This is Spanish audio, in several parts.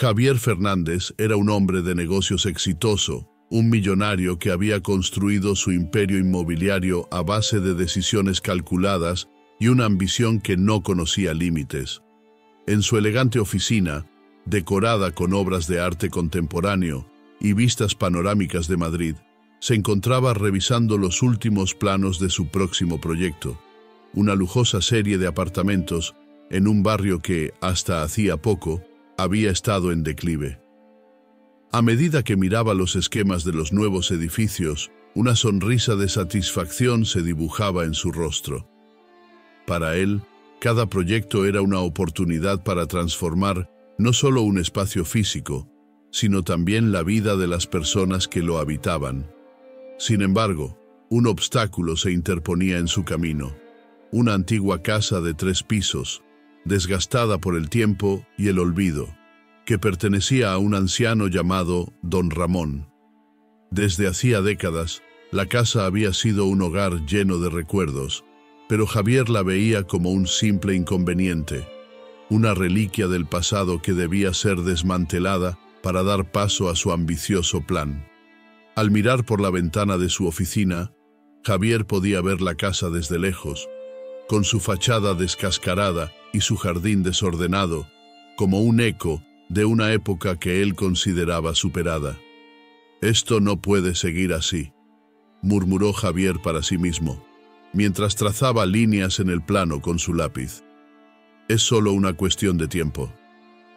Javier Fernández era un hombre de negocios exitoso, un millonario que había construido su imperio inmobiliario a base de decisiones calculadas y una ambición que no conocía límites. En su elegante oficina, decorada con obras de arte contemporáneo y vistas panorámicas de Madrid, se encontraba revisando los últimos planos de su próximo proyecto, una lujosa serie de apartamentos en un barrio que, hasta hacía poco, había estado en declive. A medida que miraba los esquemas de los nuevos edificios, una sonrisa de satisfacción se dibujaba en su rostro. Para él, cada proyecto era una oportunidad para transformar no solo un espacio físico, sino también la vida de las personas que lo habitaban. Sin embargo, un obstáculo se interponía en su camino: una antigua casa de 3 pisos, desgastada por el tiempo y el olvido, que pertenecía a un anciano llamado Don Ramón. Desde hacía décadas, la casa había sido un hogar lleno de recuerdos, pero Javier la veía como un simple inconveniente, una reliquia del pasado que debía ser desmantelada para dar paso a su ambicioso plan. Al mirar por la ventana de su oficina, Javier podía ver la casa desde lejos, con su fachada descascarada y su jardín desordenado, como un eco de una época que él consideraba superada. «Esto no puede seguir así», murmuró Javier para sí mismo, mientras trazaba líneas en el plano con su lápiz. «Es solo una cuestión de tiempo.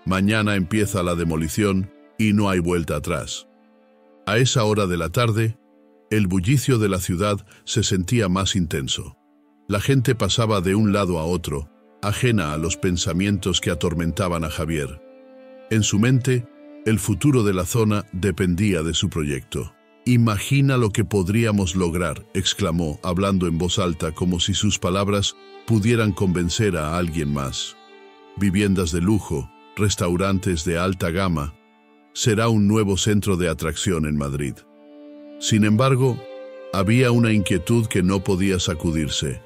Mañana empieza la demolición y no hay vuelta atrás». A esa hora de la tarde, el bullicio de la ciudad se sentía más intenso. La gente pasaba de un lado a otro, ajena a los pensamientos que atormentaban a Javier. En su mente, el futuro de la zona dependía de su proyecto. «Imagina lo que podríamos lograr», exclamó, hablando en voz alta como si sus palabras pudieran convencer a alguien más. «Viviendas de lujo, restaurantes de alta gama. Será un nuevo centro de atracción en Madrid». Sin embargo, había una inquietud que no podía sacudirse,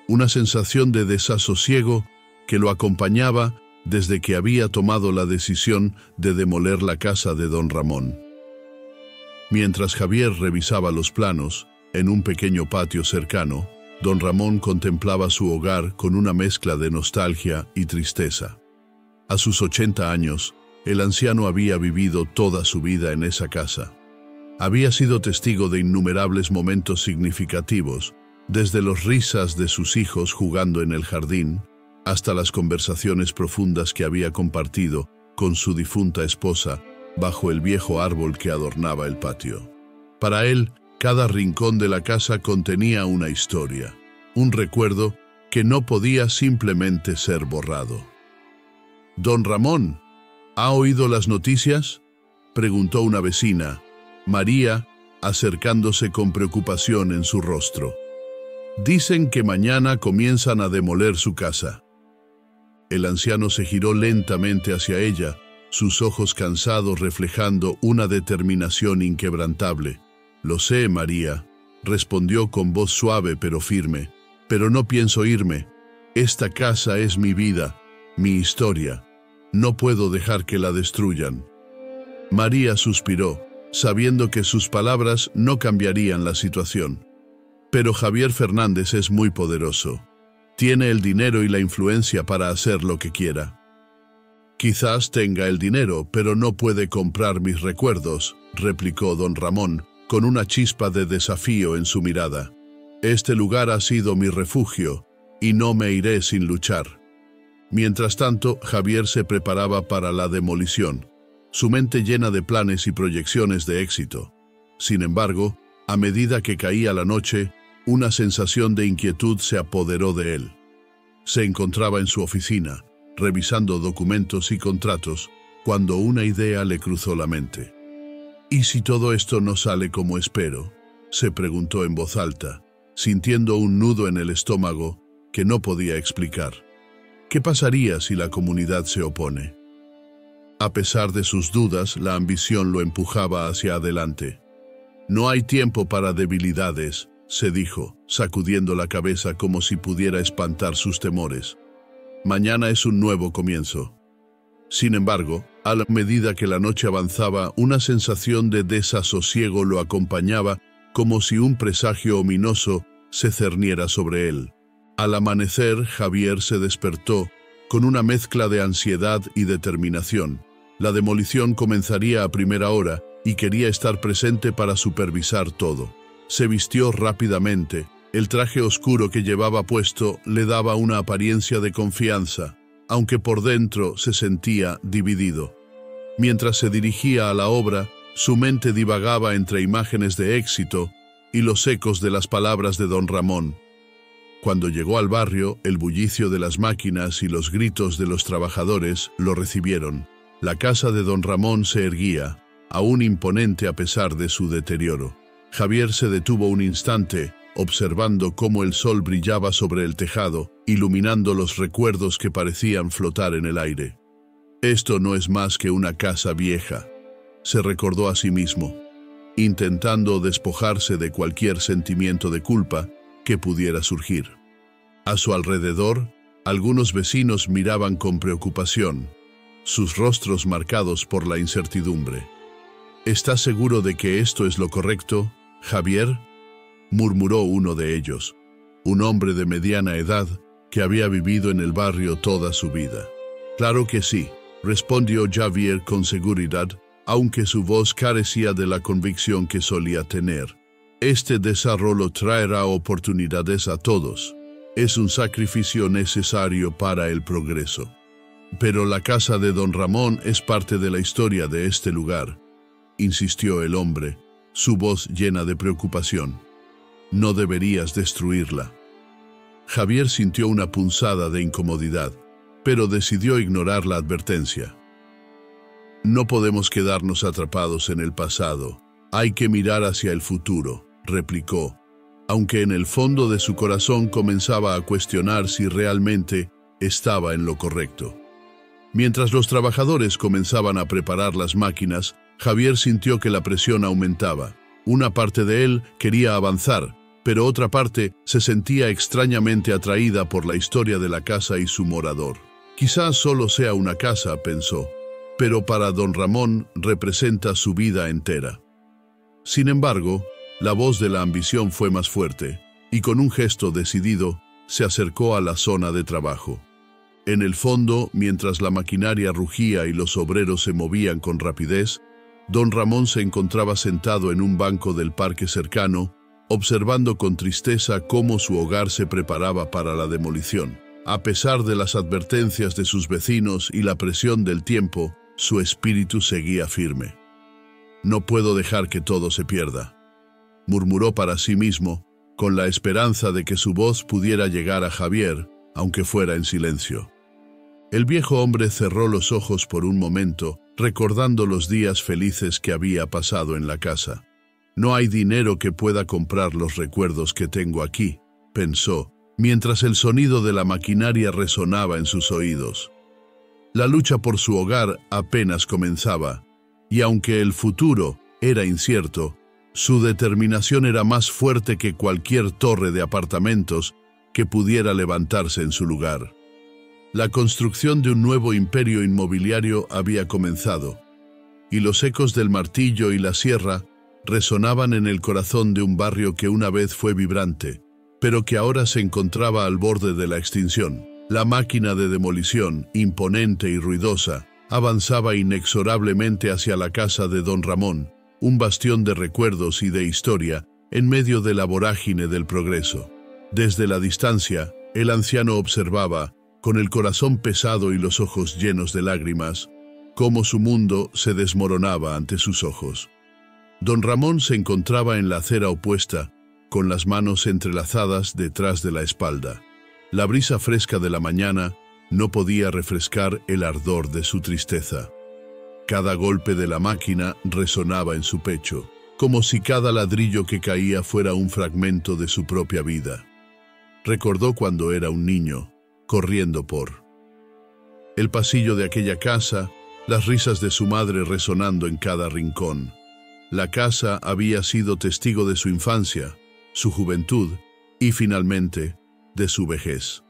una sensación de desasosiego que lo acompañaba desde que había tomado la decisión de demoler la casa de Don Ramón. Mientras Javier revisaba los planos, en un pequeño patio cercano, Don Ramón contemplaba su hogar con una mezcla de nostalgia y tristeza. A sus 80 años, el anciano había vivido toda su vida en esa casa. Había sido testigo de innumerables momentos significativos, desde las risas de sus hijos jugando en el jardín, hasta las conversaciones profundas que había compartido con su difunta esposa bajo el viejo árbol que adornaba el patio. Para él, cada rincón de la casa contenía una historia, un recuerdo que no podía simplemente ser borrado. «Don Ramón, ¿ha oído las noticias?», preguntó una vecina, María, acercándose con preocupación en su rostro. «Dicen que mañana comienzan a demoler su casa». El anciano se giró lentamente hacia ella, sus ojos cansados reflejando una determinación inquebrantable. «Lo sé, María», respondió con voz suave pero firme, «pero no pienso irme. Esta casa es mi vida, mi historia. No puedo dejar que la destruyan». María suspiró, sabiendo que sus palabras no cambiarían la situación. «Pero Javier Fernández es muy poderoso. Tiene el dinero y la influencia para hacer lo que quiera». «Quizás tenga el dinero, pero no puede comprar mis recuerdos», replicó Don Ramón, con una chispa de desafío en su mirada. «Este lugar ha sido mi refugio, y no me iré sin luchar». Mientras tanto, Javier se preparaba para la demolición, su mente llena de planes y proyecciones de éxito. Sin embargo, a medida que caía la noche, una sensación de inquietud se apoderó de él. Se encontraba en su oficina, revisando documentos y contratos, cuando una idea le cruzó la mente. «¿Y si todo esto no sale como espero?», se preguntó en voz alta, sintiendo un nudo en el estómago que no podía explicar. ¿Qué pasaría si la comunidad se opone? A pesar de sus dudas, la ambición lo empujaba hacia adelante. «No hay tiempo para debilidades», se dijo, sacudiendo la cabeza como si pudiera espantar sus temores. «Mañana es un nuevo comienzo». Sin embargo, a la medida que la noche avanzaba, una sensación de desasosiego lo acompañaba, como si un presagio ominoso se cerniera sobre él. Al amanecer, Javier se despertó con una mezcla de ansiedad y determinación. La demolición comenzaría a primera hora y quería estar presente para supervisar todo. Se vistió rápidamente. El traje oscuro que llevaba puesto le daba una apariencia de confianza, aunque por dentro se sentía dividido. Mientras se dirigía a la obra, su mente divagaba entre imágenes de éxito y los ecos de las palabras de don Ramón. Cuando llegó al barrio, el bullicio de las máquinas y los gritos de los trabajadores lo recibieron. La casa de don Ramón se erguía, aún imponente a pesar de su deterioro. Javier se detuvo un instante, observando cómo el sol brillaba sobre el tejado, iluminando los recuerdos que parecían flotar en el aire. Esto no es más que una casa vieja, se recordó a sí mismo, intentando despojarse de cualquier sentimiento de culpa que pudiera surgir. A su alrededor, algunos vecinos miraban con preocupación, sus rostros marcados por la incertidumbre. ¿Estás seguro de que esto es lo correcto, Javier?, murmuró uno de ellos, un hombre de mediana edad que había vivido en el barrio toda su vida. Claro que sí, respondió Javier con seguridad, aunque su voz carecía de la convicción que solía tener. Este desarrollo traerá oportunidades a todos. Es un sacrificio necesario para el progreso. Pero la casa de don Ramón es parte de la historia de este lugar, insistió el hombre, su voz llena de preocupación. No deberías destruirla. Javier sintió una punzada de incomodidad, pero decidió ignorar la advertencia. No podemos quedarnos atrapados en el pasado. Hay que mirar hacia el futuro, replicó, aunque en el fondo de su corazón comenzaba a cuestionar si realmente estaba en lo correcto. Mientras los trabajadores comenzaban a preparar las máquinas, Javier sintió que la presión aumentaba. Una parte de él quería avanzar, pero otra parte se sentía extrañamente atraída por la historia de la casa y su morador. Quizás solo sea una casa, pensó, pero para don Ramón representa su vida entera. Sin embargo, la voz de la ambición fue más fuerte, y con un gesto decidido, se acercó a la zona de trabajo. En el fondo, mientras la maquinaria rugía y los obreros se movían con rapidez, don Ramón se encontraba sentado en un banco del parque cercano, observando con tristeza cómo su hogar se preparaba para la demolición. A pesar de las advertencias de sus vecinos y la presión del tiempo, su espíritu seguía firme. No puedo dejar que todo se pierda, murmuró para sí mismo, con la esperanza de que su voz pudiera llegar a Javier, aunque fuera en silencio. El viejo hombre cerró los ojos por un momento, recordando los días felices que había pasado en la casa. No hay dinero que pueda comprar los recuerdos que tengo aquí, pensó, mientras el sonido de la maquinaria resonaba en sus oídos. La lucha por su hogar apenas comenzaba, y aunque el futuro era incierto, su determinación era más fuerte que cualquier torre de apartamentos que pudiera levantarse en su lugar. La construcción de un nuevo imperio inmobiliario había comenzado, y los ecos del martillo y la sierra resonaban en el corazón de un barrio que una vez fue vibrante, pero que ahora se encontraba al borde de la extinción. La máquina de demolición, imponente y ruidosa, avanzaba inexorablemente hacia la casa de don Ramón, un bastión de recuerdos y de historia en medio de la vorágine del progreso. Desde la distancia, el anciano observaba, con el corazón pesado y los ojos llenos de lágrimas, cómo su mundo se desmoronaba ante sus ojos. Don Ramón se encontraba en la acera opuesta, con las manos entrelazadas detrás de la espalda. La brisa fresca de la mañana no podía refrescar el ardor de su tristeza. Cada golpe de la máquina resonaba en su pecho, como si cada ladrillo que caía fuera un fragmento de su propia vida. Recordó cuando era un niño, corriendo por el pasillo de aquella casa, las risas de su madre resonando en cada rincón. La casa había sido testigo de su infancia, su juventud y, finalmente, de su vejez.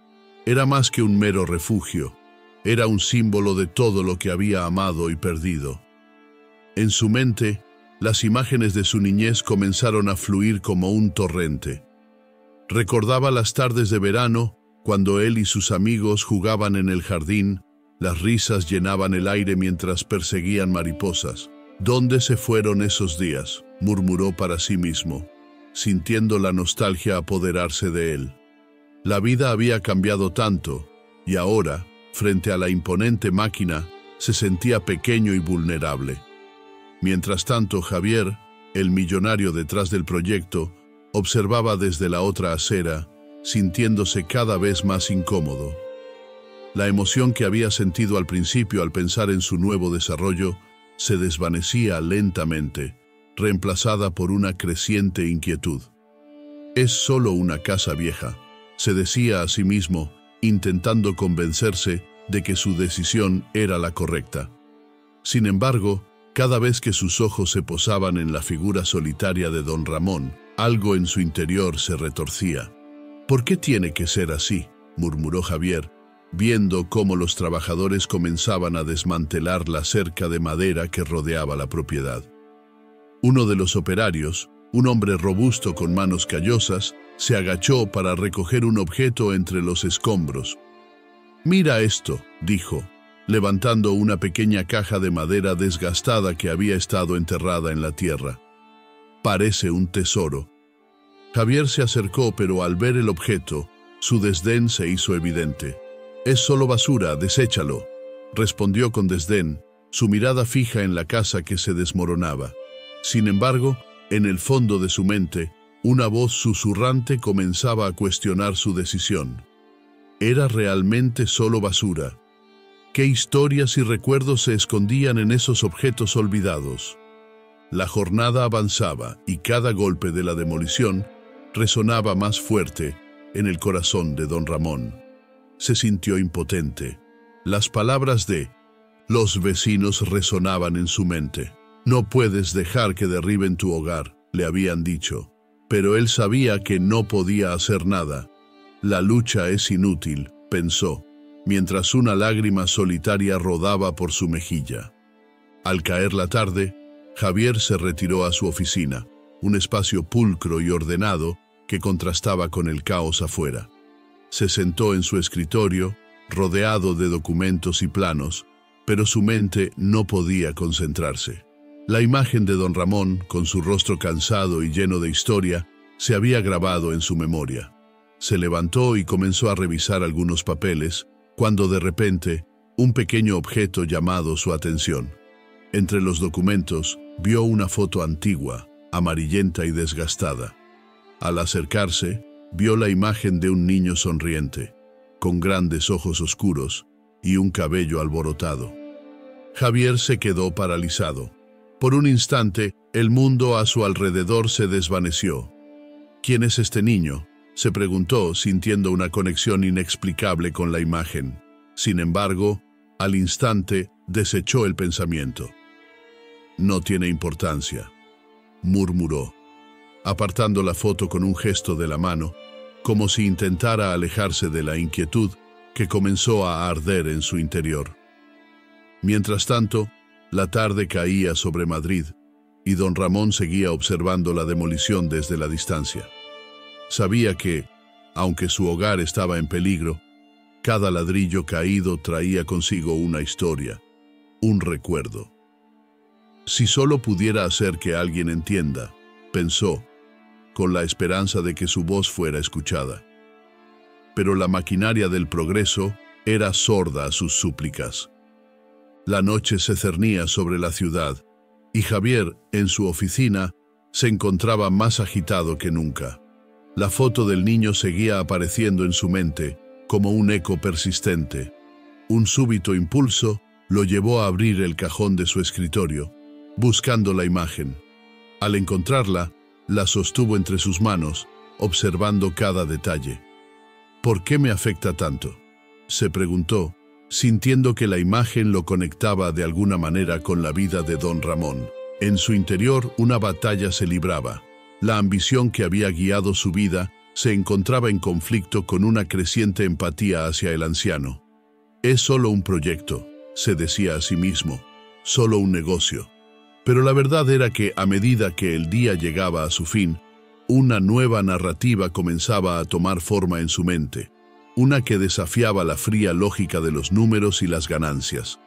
Era más que un mero refugio. Era un símbolo de todo lo que había amado y perdido. En su mente, las imágenes de su niñez comenzaron a fluir como un torrente. Recordaba las tardes de verano, cuando él y sus amigos jugaban en el jardín, las risas llenaban el aire mientras perseguían mariposas. ¿Dónde se fueron esos días?, murmuró para sí mismo, sintiendo la nostalgia apoderarse de él. La vida había cambiado tanto, y ahora, frente a la imponente máquina, se sentía pequeño y vulnerable. Mientras tanto, Javier, el millonario detrás del proyecto, observaba desde la otra acera, sintiéndose cada vez más incómodo. La emoción que había sentido al principio al pensar en su nuevo desarrollo se desvanecía lentamente, reemplazada por una creciente inquietud. «Es solo una casa vieja», se decía a sí mismo, intentando convencerse de que su decisión era la correcta. Sin embargo, cada vez que sus ojos se posaban en la figura solitaria de don Ramón, algo en su interior se retorcía. «¿Por qué tiene que ser así?», murmuró Javier, viendo cómo los trabajadores comenzaban a desmantelar la cerca de madera que rodeaba la propiedad. Uno de los operarios, un hombre robusto con manos callosas, se agachó para recoger un objeto entre los escombros. «Mira esto», dijo, levantando una pequeña caja de madera desgastada que había estado enterrada en la tierra. «Parece un tesoro». Javier se acercó, pero al ver el objeto, su desdén se hizo evidente. «Es solo basura, deséchalo», respondió con desdén, su mirada fija en la casa que se desmoronaba. Sin embargo, en el fondo de su mente, una voz susurrante comenzaba a cuestionar su decisión. ¿Era realmente solo basura? ¿Qué historias y recuerdos se escondían en esos objetos olvidados? La jornada avanzaba y cada golpe de la demolición resonaba más fuerte en el corazón de don Ramón. Se sintió impotente. Las palabras de los vecinos resonaban en su mente. «No puedes dejar que derriben tu hogar», le habían dicho. Pero él sabía que no podía hacer nada. «La lucha es inútil», pensó, mientras una lágrima solitaria rodaba por su mejilla. Al caer la tarde, Javier se retiró a su oficina, un espacio pulcro y ordenado que contrastaba con el caos afuera. Se sentó en su escritorio, rodeado de documentos y planos, pero su mente no podía concentrarse. La imagen de don Ramón, con su rostro cansado y lleno de historia, se había grabado en su memoria. Se levantó y comenzó a revisar algunos papeles, cuando de repente, un pequeño objeto llamó su atención. Entre los documentos, vio una foto antigua, amarillenta y desgastada. Al acercarse, vio la imagen de un niño sonriente, con grandes ojos oscuros y un cabello alborotado. Javier se quedó paralizado. Por un instante, el mundo a su alrededor se desvaneció. «¿Quién es este niño?», se preguntó, sintiendo una conexión inexplicable con la imagen. Sin embargo, al instante, desechó el pensamiento. «No tiene importancia», murmuró, apartando la foto con un gesto de la mano, como si intentara alejarse de la inquietud que comenzó a arder en su interior. Mientras tanto, la tarde caía sobre Madrid y don Ramón seguía observando la demolición desde la distancia. Sabía que, aunque su hogar estaba en peligro, cada ladrillo caído traía consigo una historia, un recuerdo. «Si solo pudiera hacer que alguien entienda», pensó, con la esperanza de que su voz fuera escuchada. Pero la maquinaria del progreso era sorda a sus súplicas. La noche se cernía sobre la ciudad, y Javier, en su oficina, se encontraba más agitado que nunca. La foto del niño seguía apareciendo en su mente, como un eco persistente. Un súbito impulso lo llevó a abrir el cajón de su escritorio, buscando la imagen. Al encontrarla, la sostuvo entre sus manos, observando cada detalle. «¿Por qué me afecta tanto?», se preguntó, sintiendo que la imagen lo conectaba de alguna manera con la vida de don Ramón. En su interior una batalla se libraba. La ambición que había guiado su vida se encontraba en conflicto con una creciente empatía hacia el anciano. Es solo un proyecto, se decía a sí mismo, solo un negocio. Pero la verdad era que a medida que el día llegaba a su fin, una nueva narrativa comenzaba a tomar forma en su mente, una que desafiaba la fría lógica de los números y las ganancias.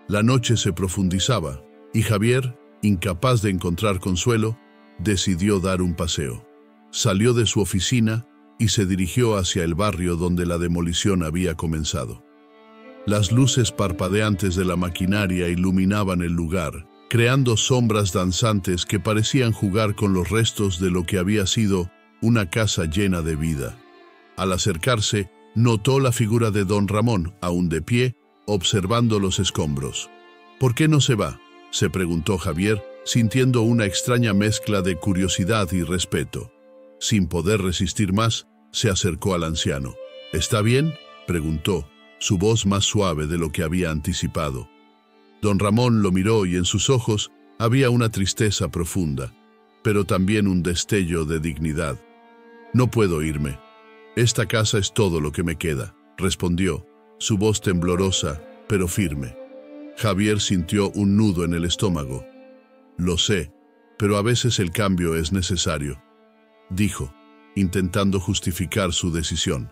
La noche se profundizaba, y Javier, incapaz de encontrar consuelo, decidió dar un paseo. Salió de su oficina y se dirigió hacia el barrio donde la demolición había comenzado. Las luces parpadeantes de la maquinaria iluminaban el lugar, creando sombras danzantes que parecían jugar con los restos de lo que había sido una casa llena de vida. Al acercarse, notó la figura de don Ramón, aún de pie, observando los escombros. «¿Por qué no se va?», se preguntó Javier, sintiendo una extraña mezcla de curiosidad y respeto. Sin poder resistir más, se acercó al anciano. «¿Está bien?», preguntó, su voz más suave de lo que había anticipado. Don Ramón lo miró y en sus ojos había una tristeza profunda, pero también un destello de dignidad. «No puedo irme. Esta casa es todo lo que me queda», respondió, su voz temblorosa, pero firme. Javier sintió un nudo en el estómago. «Lo sé, pero a veces el cambio es necesario», dijo, intentando justificar su decisión.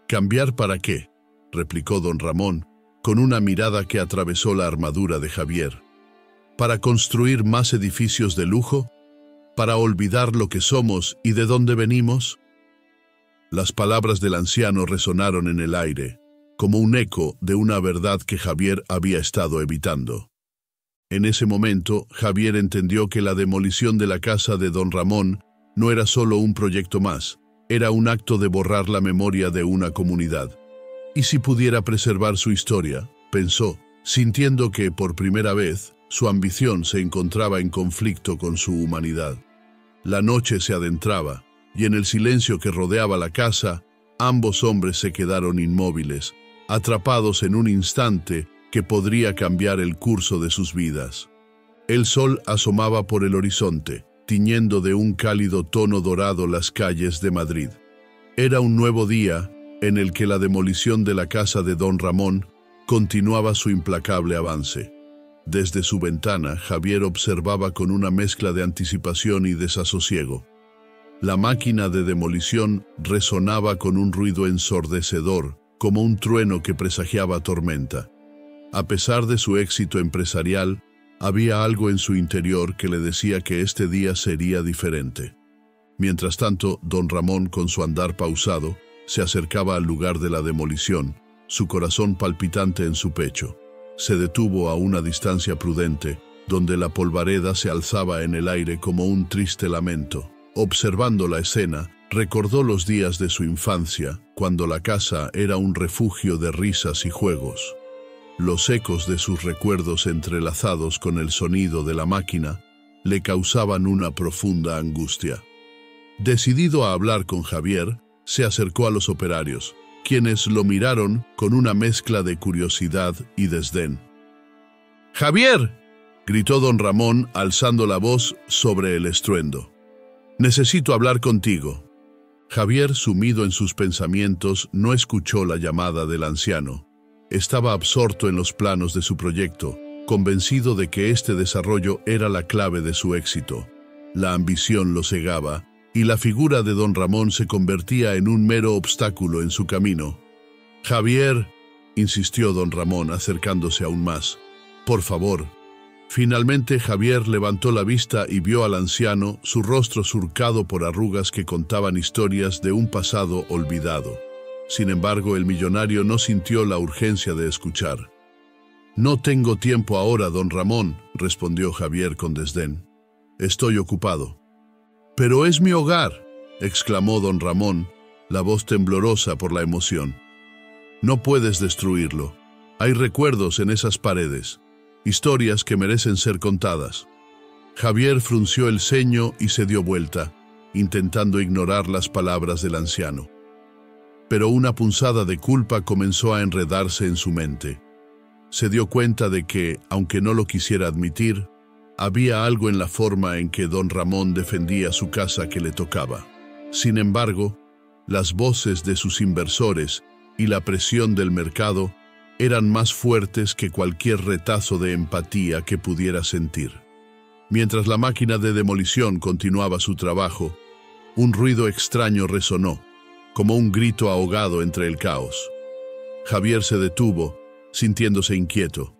«¿Cambiar para qué?», replicó don Ramón, con una mirada que atravesó la armadura de Javier. «¿Para construir más edificios de lujo? ¿Para olvidar lo que somos y de dónde venimos?». Las palabras del anciano resonaron en el aire, como un eco de una verdad que Javier había estado evitando. En ese momento, Javier entendió que la demolición de la casa de don Ramón no era solo un proyecto más, era un acto de borrar la memoria de una comunidad. «¿Y si pudiera preservar su historia?», pensó, sintiendo que, por primera vez, su ambición se encontraba en conflicto con su humanidad. La noche se adentraba, y en el silencio que rodeaba la casa, ambos hombres se quedaron inmóviles, atrapados en un instante que podría cambiar el curso de sus vidas. El sol asomaba por el horizonte, tiñendo de un cálido tono dorado las calles de Madrid. Era un nuevo día en el que la demolición de la casa de don Ramón continuaba su implacable avance. Desde su ventana, Javier observaba con una mezcla de anticipación y desasosiego. La máquina de demolición resonaba con un ruido ensordecedor, como un trueno que presagiaba tormenta. A pesar de su éxito empresarial, había algo en su interior que le decía que este día sería diferente. Mientras tanto, don Ramón, con su andar pausado, se acercaba al lugar de la demolición, su corazón palpitante en su pecho. Se detuvo a una distancia prudente, donde la polvareda se alzaba en el aire como un triste lamento. Observando la escena, recordó los días de su infancia, cuando la casa era un refugio de risas y juegos. Los ecos de sus recuerdos entrelazados con el sonido de la máquina le causaban una profunda angustia. Decidido a hablar con Javier, se acercó a los operarios, quienes lo miraron con una mezcla de curiosidad y desdén. «¡Javier!», gritó don Ramón, alzando la voz sobre el estruendo. «Necesito hablar contigo». Javier, sumido en sus pensamientos, no escuchó la llamada del anciano. Estaba absorto en los planos de su proyecto, convencido de que este desarrollo era la clave de su éxito. La ambición lo cegaba, y la figura de don Ramón se convertía en un mero obstáculo en su camino. «Javier», insistió don Ramón, acercándose aún más, «por favor». Finalmente Javier levantó la vista y vio al anciano, su rostro surcado por arrugas que contaban historias de un pasado olvidado. Sin embargo, el millonario no sintió la urgencia de escuchar. «No tengo tiempo ahora, don Ramón», respondió Javier con desdén. «Estoy ocupado». «Pero es mi hogar», exclamó don Ramón, la voz temblorosa por la emoción. «No puedes destruirlo. Hay recuerdos en esas paredes, historias que merecen ser contadas». Javier frunció el ceño y se dio vuelta, intentando ignorar las palabras del anciano. Pero una punzada de culpa comenzó a enredarse en su mente. Se dio cuenta de que, aunque no lo quisiera admitir, había algo en la forma en que don Ramón defendía su casa que le tocaba. Sin embargo, las voces de sus inversores y la presión del mercado eran más fuertes que cualquier retazo de empatía que pudiera sentir. Mientras la máquina de demolición continuaba su trabajo, un ruido extraño resonó, como un grito ahogado entre el caos. Javier se detuvo, sintiéndose inquieto.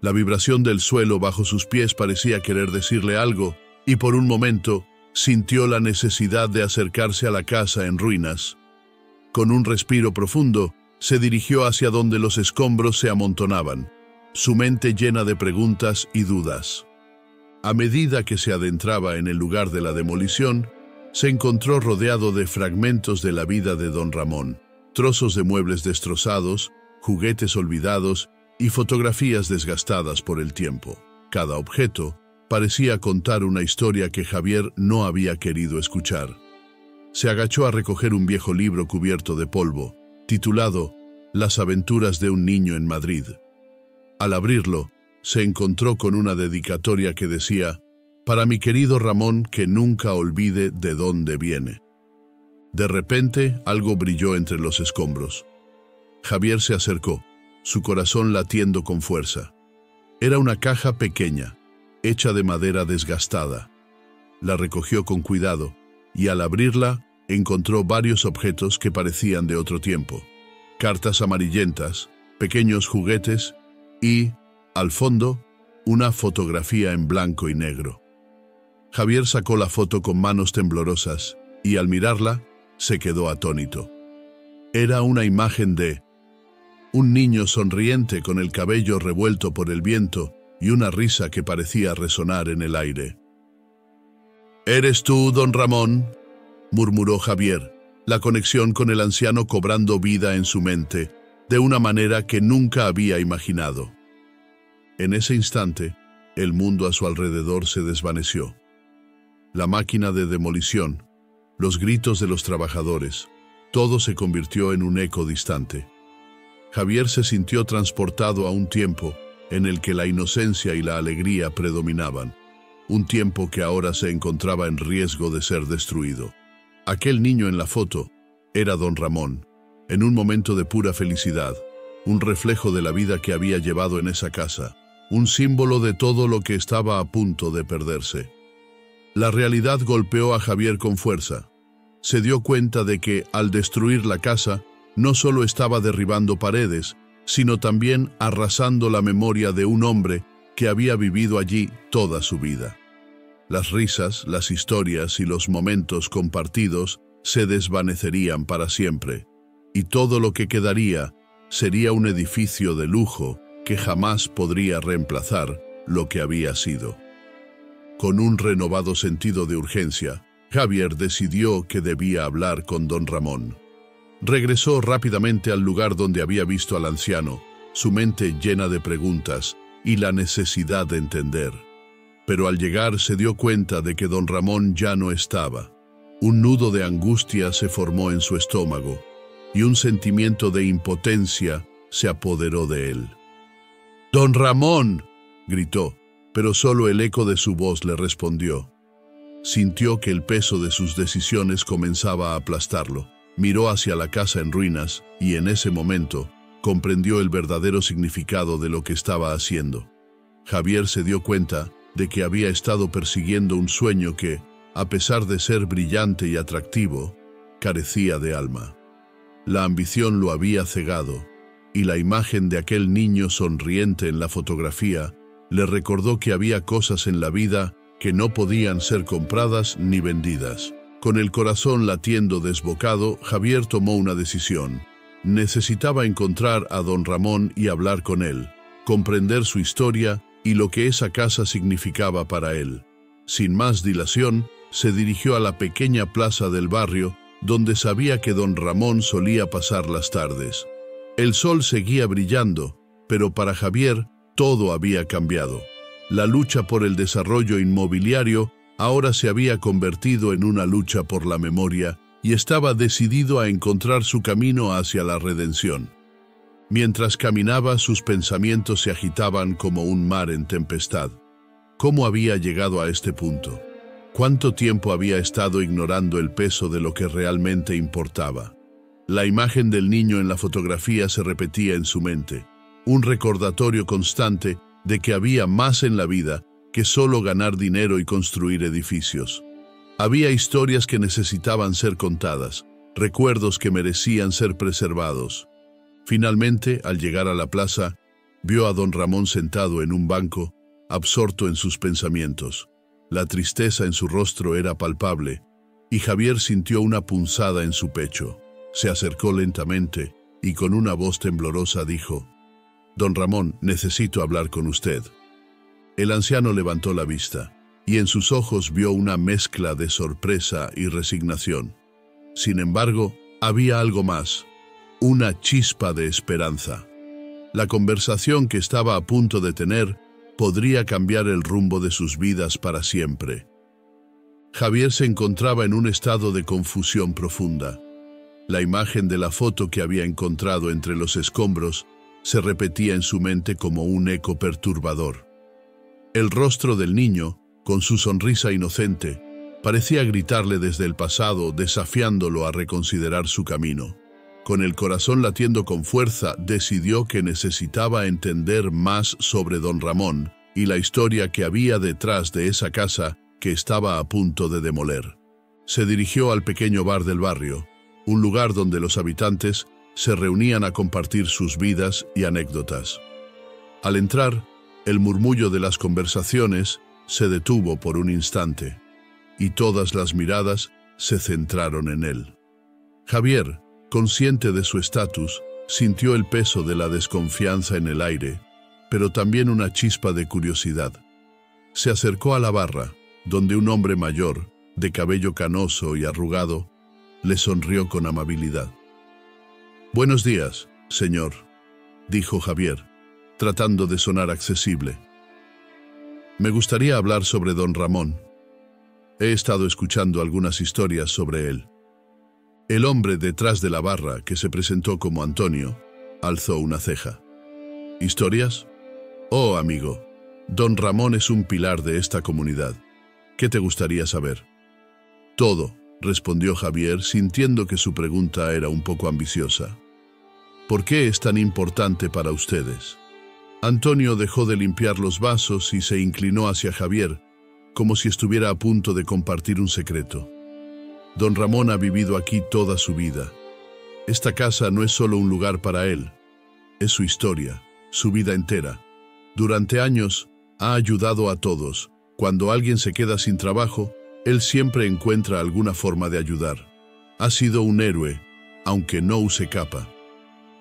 La vibración del suelo bajo sus pies parecía querer decirle algo, y por un momento sintió la necesidad de acercarse a la casa en ruinas. Con un respiro profundo, se dirigió hacia donde los escombros se amontonaban, su mente llena de preguntas y dudas. A medida que se adentraba en el lugar de la demolición, se encontró rodeado de fragmentos de la vida de don Ramón, trozos de muebles destrozados, juguetes olvidados y fotografías desgastadas por el tiempo. Cada objeto parecía contar una historia que Javier no había querido escuchar. Se agachó a recoger un viejo libro cubierto de polvo, titulado Las aventuras de un niño en Madrid. Al abrirlo, se encontró con una dedicatoria que decía: «Para mi querido Ramón, que nunca olvide de dónde viene». De repente, algo brilló entre los escombros. Javier se acercó, su corazón latiendo con fuerza. Era una caja pequeña, hecha de madera desgastada. La recogió con cuidado, y al abrirla, encontró varios objetos que parecían de otro tiempo. Cartas amarillentas, pequeños juguetes y, al fondo, una fotografía en blanco y negro. Javier sacó la foto con manos temblorosas y al mirarla, se quedó atónito. Era una imagen de un niño sonriente con el cabello revuelto por el viento y una risa que parecía resonar en el aire. «¿Eres tú, don Ramón?», murmuró Javier, la conexión con el anciano cobrando vida en su mente, de una manera que nunca había imaginado. En ese instante, el mundo a su alrededor se desvaneció. La máquina de demolición, los gritos de los trabajadores, todo se convirtió en un eco distante. Javier se sintió transportado a un tiempo en el que la inocencia y la alegría predominaban, un tiempo que ahora se encontraba en riesgo de ser destruido. Aquel niño en la foto era don Ramón, en un momento de pura felicidad, un reflejo de la vida que había llevado en esa casa, un símbolo de todo lo que estaba a punto de perderse. La realidad golpeó a Javier con fuerza. Se dio cuenta de que, al destruir la casa, no solo estaba derribando paredes, sino también arrasando la memoria de un hombre que había vivido allí toda su vida. Las risas, las historias y los momentos compartidos se desvanecerían para siempre, y todo lo que quedaría sería un edificio de lujo que jamás podría reemplazar lo que había sido. Con un renovado sentido de urgencia, Javier decidió que debía hablar con don Ramón. Regresó rápidamente al lugar donde había visto al anciano, su mente llena de preguntas y la necesidad de entender. Pero al llegar se dio cuenta de que don Ramón ya no estaba. Un nudo de angustia se formó en su estómago y un sentimiento de impotencia se apoderó de él. «¡Don Ramón!», gritó, pero solo el eco de su voz le respondió. Sintió que el peso de sus decisiones comenzaba a aplastarlo. Miró hacia la casa en ruinas y en ese momento comprendió el verdadero significado de lo que estaba haciendo. Javier se dio cuenta de que había estado persiguiendo un sueño que, a pesar de ser brillante y atractivo, carecía de alma. La ambición lo había cegado, y la imagen de aquel niño sonriente en la fotografía le recordó que había cosas en la vida que no podían ser compradas ni vendidas. Con el corazón latiendo desbocado, Javier tomó una decisión. Necesitaba encontrar a don Ramón y hablar con él, comprender su historia y lo que esa casa significaba para él. Sin más dilación, se dirigió a la pequeña plaza del barrio, donde sabía que don Ramón solía pasar las tardes. El sol seguía brillando, pero para Javier todo había cambiado. La lucha por el desarrollo inmobiliario ahora se había convertido en una lucha por la memoria y estaba decidido a encontrar su camino hacia la redención. Mientras caminaba, sus pensamientos se agitaban como un mar en tempestad. ¿Cómo había llegado a este punto? ¿Cuánto tiempo había estado ignorando el peso de lo que realmente importaba? La imagen del niño en la fotografía se repetía en su mente. un recordatorio constante de que había más en la vida que solo ganar dinero y construir edificios. Había historias que necesitaban ser contadas, recuerdos que merecían ser preservados. Finalmente, al llegar a la plaza, vio a don Ramón sentado en un banco, absorto en sus pensamientos. La tristeza en su rostro era palpable, y Javier sintió una punzada en su pecho. Se acercó lentamente y con una voz temblorosa dijo: «Don Ramón, necesito hablar con usted». El anciano levantó la vista, y en sus ojos vio una mezcla de sorpresa y resignación. Sin embargo, había algo más, una chispa de esperanza. La conversación que estaba a punto de tener podría cambiar el rumbo de sus vidas para siempre. Javier se encontraba en un estado de confusión profunda. La imagen de la foto que había encontrado entre los escombros se repetía en su mente como un eco perturbador. El rostro del niño, con su sonrisa inocente, parecía gritarle desde el pasado, desafiándolo a reconsiderar su camino. Con el corazón latiendo con fuerza, decidió que necesitaba entender más sobre don Ramón y la historia que había detrás de esa casa que estaba a punto de demoler. Se dirigió al pequeño bar del barrio, un lugar donde los habitantes se reunían a compartir sus vidas y anécdotas. Al entrar, el murmullo de las conversaciones se detuvo por un instante, y todas las miradas se centraron en él. Javier, consciente de su estatus, sintió el peso de la desconfianza en el aire, pero también una chispa de curiosidad. Se acercó a la barra, donde un hombre mayor, de cabello canoso y arrugado, le sonrió con amabilidad. «Buenos días, señor», dijo Javier, tratando de sonar accesible. «Me gustaría hablar sobre don Ramón. He estado escuchando algunas historias sobre él». El hombre detrás de la barra, que se presentó como Antonio, alzó una ceja. «¿Historias? Oh, amigo, don Ramón es un pilar de esta comunidad. ¿Qué te gustaría saber?» «Todo», respondió Javier, sintiendo que su pregunta era un poco ambiciosa. «¿Por qué es tan importante para ustedes?» Antonio dejó de limpiar los vasos y se inclinó hacia Javier, como si estuviera a punto de compartir un secreto. «Don Ramón ha vivido aquí toda su vida. Esta casa no es solo un lugar para él, es su historia, su vida entera. Durante años ha ayudado a todos. Cuando alguien se queda sin trabajo, él siempre encuentra alguna forma de ayudar. Ha sido un héroe, aunque no use capa».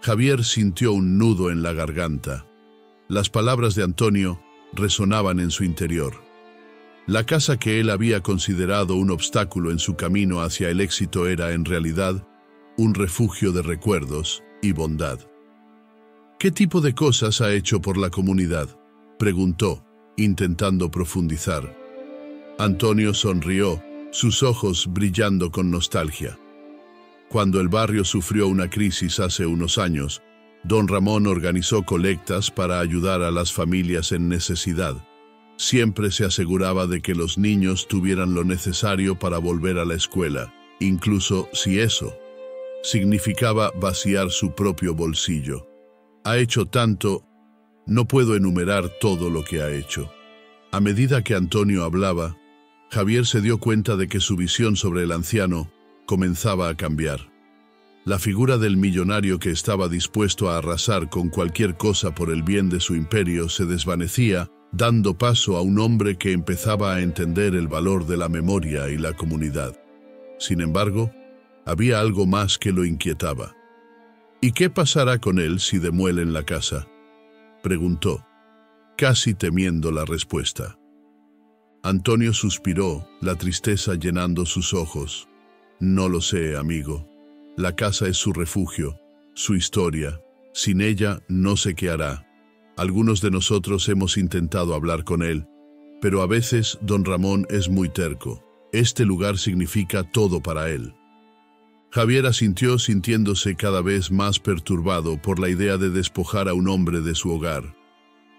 Javier sintió un nudo en la garganta. Las palabras de Antonio resonaban en su interior. La casa que él había considerado un obstáculo en su camino hacia el éxito era, en realidad, un refugio de recuerdos y bondad. «¿Qué tipo de cosas ha hecho por la comunidad?», preguntó, intentando profundizar. Antonio sonrió, sus ojos brillando con nostalgia. Cuando el barrio sufrió una crisis hace unos años, don Ramón organizó colectas para ayudar a las familias en necesidad. Siempre se aseguraba de que los niños tuvieran lo necesario para volver a la escuela, incluso si eso significaba vaciar su propio bolsillo. Ha hecho tanto, no puedo enumerar todo lo que ha hecho. A medida que Antonio hablaba, Javier se dio cuenta de que su visión sobre el anciano comenzaba a cambiar. La figura del millonario que estaba dispuesto a arrasar con cualquier cosa por el bien de su imperio se desvanecía, dando paso a un hombre que empezaba a entender el valor de la memoria y la comunidad. Sin embargo, había algo más que lo inquietaba. «¿Y qué pasará con él si demuelen la casa?», preguntó, casi temiendo la respuesta. Antonio suspiró, la tristeza llenando sus ojos. «No lo sé, amigo. La casa es su refugio, su historia. Sin ella no sé qué hará. Algunos de nosotros hemos intentado hablar con él, pero a veces don Ramón es muy terco. Este lugar significa todo para él». Javier asintió, sintiéndose cada vez más perturbado por la idea de despojar a un hombre de su hogar.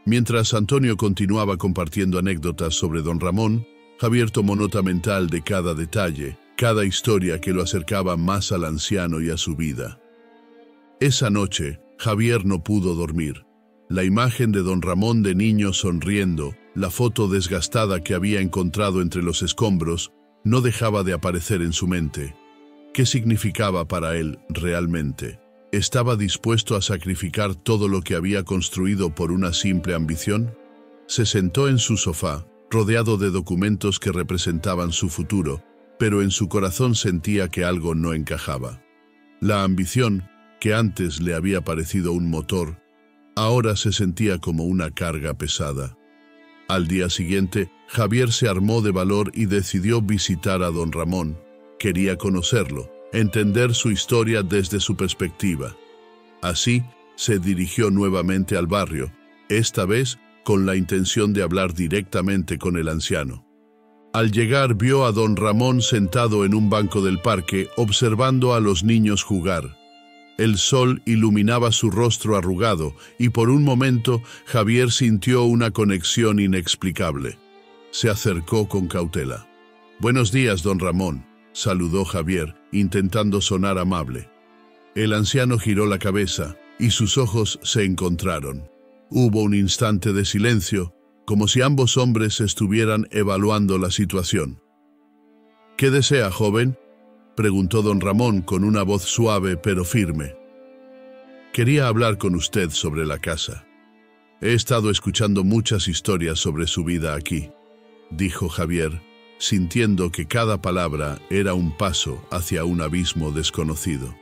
Mientras Antonio continuaba compartiendo anécdotas sobre don Ramón, Javier tomó nota mental de cada detalle, cada historia que lo acercaba más al anciano y a su vida. Esa noche, Javier no pudo dormir. La imagen de don Ramón de niño sonriendo, la foto desgastada que había encontrado entre los escombros, no dejaba de aparecer en su mente. ¿Qué significaba para él realmente? ¿Estaba dispuesto a sacrificar todo lo que había construido por una simple ambición? Se sentó en su sofá, rodeado de documentos que representaban su futuro, pero en su corazón sentía que algo no encajaba. La ambición, que antes le había parecido un motor, ahora se sentía como una carga pesada. Al día siguiente, Javier se armó de valor y decidió visitar a don Ramón. Quería conocerlo, entender su historia desde su perspectiva. Así, se dirigió nuevamente al barrio, esta vez con la intención de hablar directamente con el anciano. Al llegar, vio a don Ramón sentado en un banco del parque, observando a los niños jugar. El sol iluminaba su rostro arrugado y por un momento Javier sintió una conexión inexplicable. Se acercó con cautela. «Buenos días, don Ramón», saludó Javier, intentando sonar amable. El anciano giró la cabeza y sus ojos se encontraron. Hubo un instante de silencio, como si ambos hombres estuvieran evaluando la situación. «¿Qué desea, joven?», preguntó don Ramón con una voz suave pero firme. «Quería hablar con usted sobre la casa. He estado escuchando muchas historias sobre su vida aquí», dijo Javier, sintiendo que cada palabra era un paso hacia un abismo desconocido.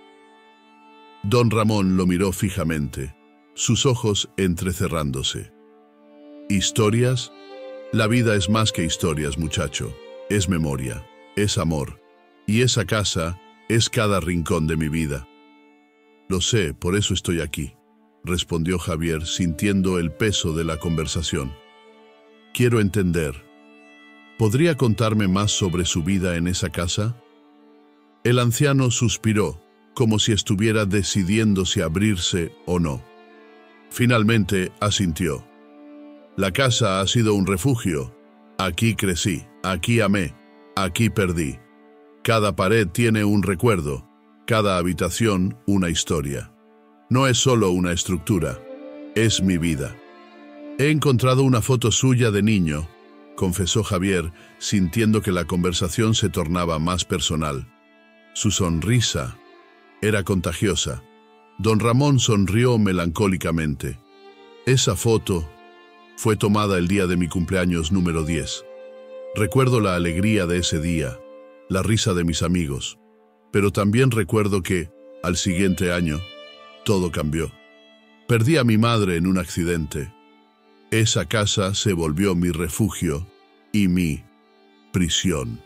Don Ramón lo miró fijamente, sus ojos entrecerrándose. «¿Historias? La vida es más que historias, muchacho. Es memoria, es amor. Y esa casa es cada rincón de mi vida». «Lo sé, por eso estoy aquí», respondió Javier, sintiendo el peso de la conversación. «Quiero entender. ¿Podría contarme más sobre su vida en esa casa?». El anciano suspiró, como si estuviera decidiendo si abrirse o no. Finalmente asintió. «La casa ha sido un refugio. Aquí crecí, aquí amé, aquí perdí. Cada pared tiene un recuerdo, cada habitación una historia. No es solo una estructura, es mi vida». «He encontrado una foto suya de niño», confesó Javier, sintiendo que la conversación se tornaba más personal. Su sonrisa era contagiosa. Don Ramón sonrió melancólicamente. «Esa foto fue tomada el día de mi cumpleaños número 10. Recuerdo la alegría de ese día, la risa de mis amigos, pero también recuerdo que, al siguiente año, todo cambió. Perdí a mi madre en un accidente. Esa casa se volvió mi refugio y mi prisión».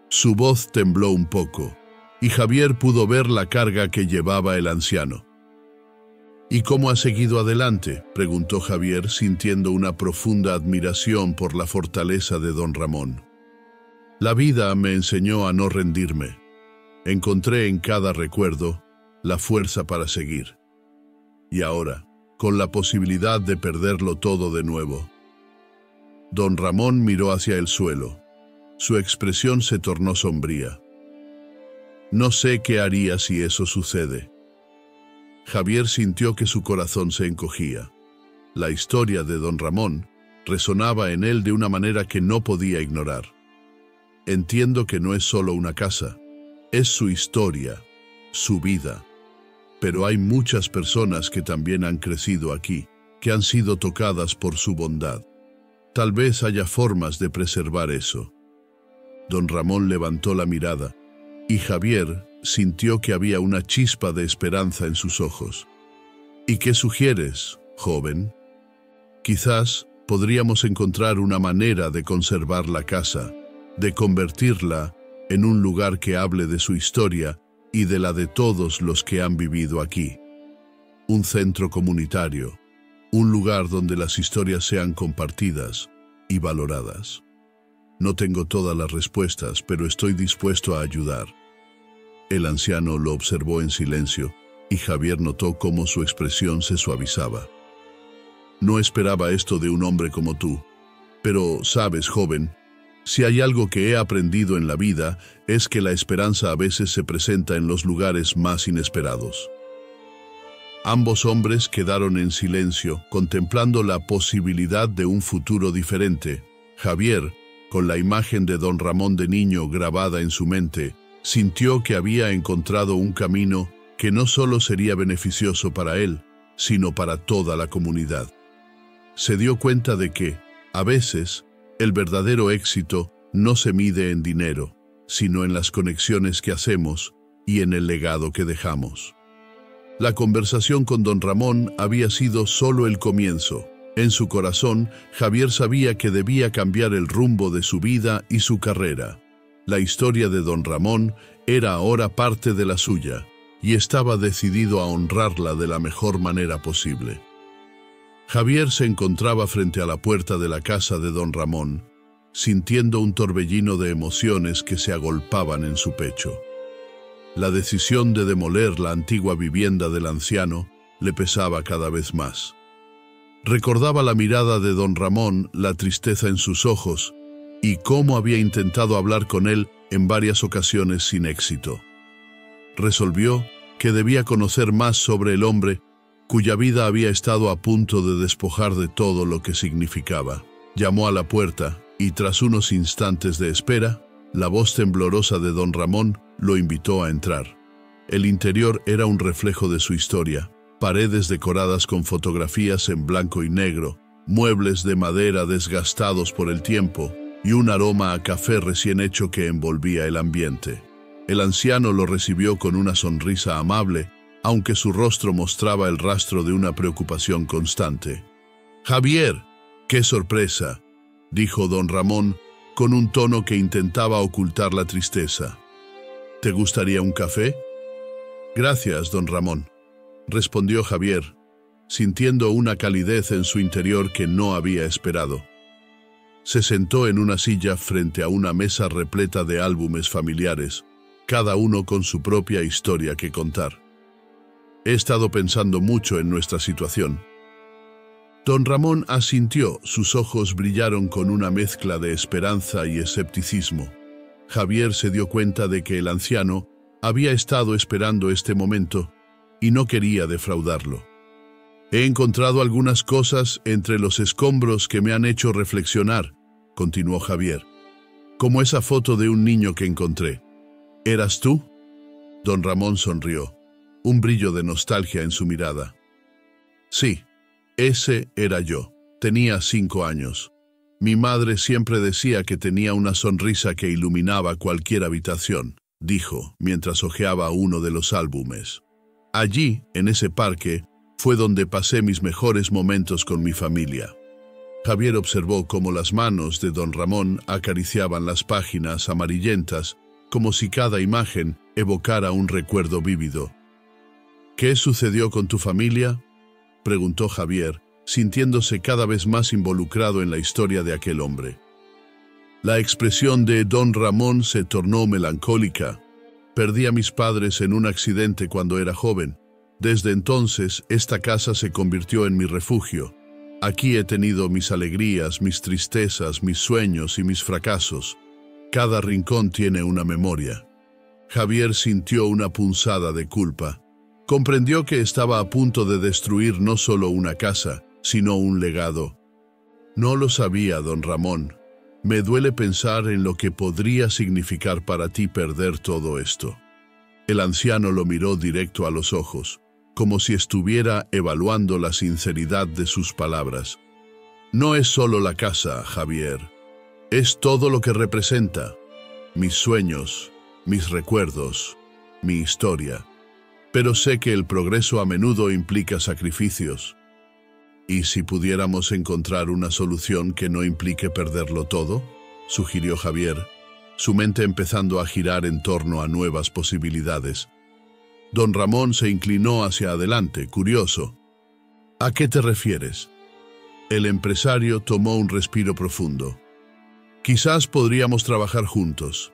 Su voz tembló un poco, y Javier pudo ver la carga que llevaba el anciano. «¿Y cómo ha seguido adelante?», preguntó Javier, sintiendo una profunda admiración por la fortaleza de don Ramón. «La vida me enseñó a no rendirme. Encontré en cada recuerdo la fuerza para seguir. Y ahora, con la posibilidad de perderlo todo de nuevo». Don Ramón miró hacia el suelo. Su expresión se tornó sombría. «No sé qué haría si eso sucede». Javier sintió que su corazón se encogía. La historia de don Ramón resonaba en él de una manera que no podía ignorar. «Entiendo que no es solo una casa, es su historia, su vida. Pero hay muchas personas que también han crecido aquí, que han sido tocadas por su bondad. Tal vez haya formas de preservar eso». Don Ramón levantó la mirada, y Javier sintió que había una chispa de esperanza en sus ojos. «¿Y qué sugieres, joven?». «Quizás podríamos encontrar una manera de conservar la casa, de convertirla en un lugar que hable de su historia y de la de todos los que han vivido aquí. Un centro comunitario, un lugar donde las historias sean compartidas y valoradas. No tengo todas las respuestas, pero estoy dispuesto a ayudar». El anciano lo observó en silencio, y Javier notó cómo su expresión se suavizaba. «No esperaba esto de un hombre como tú. Pero, sabes, joven, si hay algo que he aprendido en la vida, es que la esperanza a veces se presenta en los lugares más inesperados». Ambos hombres quedaron en silencio, contemplando la posibilidad de un futuro diferente. Javier, con la imagen de don Ramón de niño grabada en su mente, sintió que había encontrado un camino que no solo sería beneficioso para él, sino para toda la comunidad. Se dio cuenta de que, a veces, el verdadero éxito no se mide en dinero, sino en las conexiones que hacemos y en el legado que dejamos. La conversación con don Ramón había sido solo el comienzo. En su corazón, Javier sabía que debía cambiar el rumbo de su vida y su carrera. La historia de don Ramón era ahora parte de la suya, y estaba decidido a honrarla de la mejor manera posible. Javier se encontraba frente a la puerta de la casa de don Ramón, sintiendo un torbellino de emociones que se agolpaban en su pecho. La decisión de demoler la antigua vivienda del anciano le pesaba cada vez más. Recordaba la mirada de don Ramón, la tristeza en sus ojos, y cómo había intentado hablar con él en varias ocasiones sin éxito. Resolvió que debía conocer más sobre el hombre cuya vida había estado a punto de despojar de todo lo que significaba. Llamó a la puerta y, tras unos instantes de espera, la voz temblorosa de don Ramón lo invitó a entrar. El interior era un reflejo de su historia: paredes decoradas con fotografías en blanco y negro, muebles de madera desgastados por el tiempo y un aroma a café recién hecho que envolvía el ambiente. El anciano lo recibió con una sonrisa amable, aunque su rostro mostraba el rastro de una preocupación constante. «Javier, qué sorpresa», dijo don Ramón con un tono que intentaba ocultar la tristeza. «¿Te gustaría un café?» «Gracias, don Ramón», respondió Javier, sintiendo una calidez en su interior que no había esperado. Se sentó en una silla frente a una mesa repleta de álbumes familiares, cada uno con su propia historia que contar. «He estado pensando mucho en nuestra situación». Don Ramón asintió, sus ojos brillaron con una mezcla de esperanza y escepticismo. Javier se dio cuenta de que el anciano había estado esperando este momento y no quería defraudarlo. «He encontrado algunas cosas entre los escombros que me han hecho reflexionar», continuó Javier, «como esa foto de un niño que encontré». «¿Eras tú?» Don Ramón sonrió, un brillo de nostalgia en su mirada. «Sí, ese era yo. Tenía 5 años. Mi madre siempre decía que tenía una sonrisa que iluminaba cualquier habitación», dijo, mientras hojeaba uno de los álbumes. «Allí, en ese parque, fue donde pasé mis mejores momentos con mi familia». Javier observó cómo las manos de don Ramón acariciaban las páginas amarillentas, como si cada imagen evocara un recuerdo vívido. «¿Qué sucedió con tu familia?», preguntó Javier, sintiéndose cada vez más involucrado en la historia de aquel hombre. La expresión de don Ramón se tornó melancólica. «Perdí a mis padres en un accidente cuando era joven. Desde entonces, esta casa se convirtió en mi refugio. Aquí he tenido mis alegrías, mis tristezas, mis sueños y mis fracasos. Cada rincón tiene una memoria». Javier sintió una punzada de culpa. Comprendió que estaba a punto de destruir no solo una casa, sino un legado. «No lo sabía, don Ramón. Me duele pensar en lo que podría significar para ti perder todo esto». El anciano lo miró directo a los ojos, como si estuviera evaluando la sinceridad de sus palabras. «No es solo la casa, Javier. Es todo lo que representa. Mis sueños, mis recuerdos, mi historia. Pero sé que el progreso a menudo implica sacrificios. ¿Y si pudiéramos encontrar una solución que no implique perderlo todo?», sugirió Javier, su mente empezando a girar en torno a nuevas posibilidades. Don Ramón se inclinó hacia adelante, curioso. «¿A qué te refieres?». El empresario tomó un respiro profundo. «Quizás podríamos trabajar juntos.